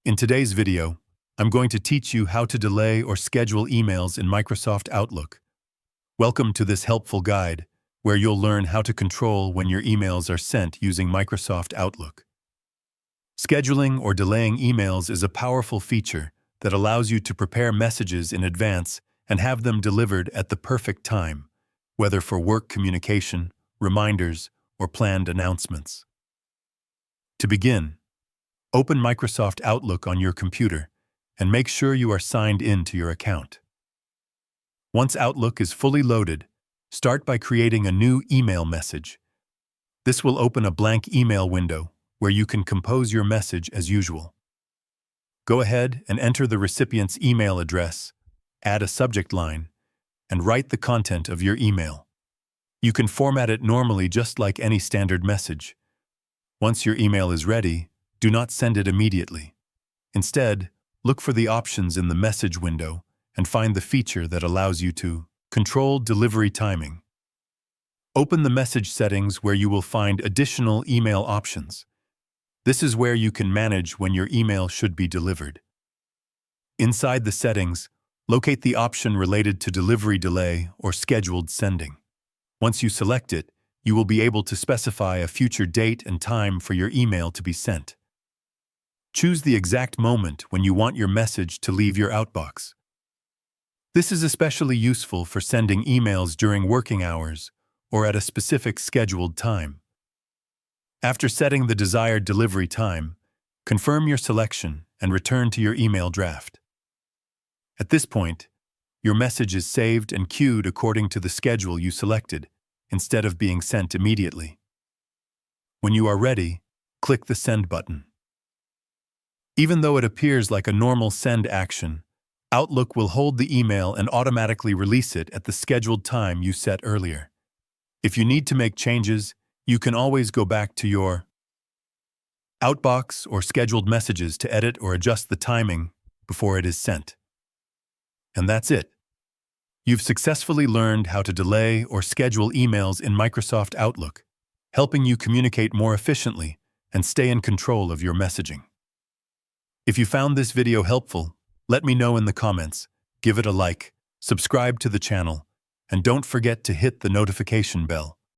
In today's video, I'm going to teach you how to delay or schedule emails in Microsoft Outlook. Welcome to this helpful guide, where you'll learn how to control when your emails are sent using Microsoft Outlook. Scheduling or delaying emails is a powerful feature that allows you to prepare messages in advance and have them delivered at the perfect time, whether for work communication, reminders, or planned announcements. To begin, open Microsoft Outlook on your computer and make sure you are signed in to your account. Once Outlook is fully loaded, start by creating a new email message. This will open a blank email window where you can compose your message as usual. Go ahead and enter the recipient's email address, add a subject line, and write the content of your email. You can format it normally just like any standard message. Once your email is ready, do not send it immediately. Instead, look for the options in the message window and find the feature that allows you to control delivery timing. Open the message settings where you will find additional email options. This is where you can manage when your email should be delivered. Inside the settings, locate the option related to delivery delay or scheduled sending. Once you select it, you will be able to specify a future date and time for your email to be sent. Choose the exact moment when you want your message to leave your outbox. This is especially useful for sending emails during working hours or at a specific scheduled time. After setting the desired delivery time, confirm your selection and return to your email draft. At this point, your message is saved and queued according to the schedule you selected, instead of being sent immediately. When you are ready, click the Send button. Even though it appears like a normal send action, Outlook will hold the email and automatically release it at the scheduled time you set earlier. If you need to make changes, you can always go back to your Outbox or scheduled messages to edit or adjust the timing before it is sent. And that's it. You've successfully learned how to delay or schedule emails in Microsoft Outlook, helping you communicate more efficiently and stay in control of your messaging. If you found this video helpful, let me know in the comments, give it a like, subscribe to the channel, and don't forget to hit the notification bell.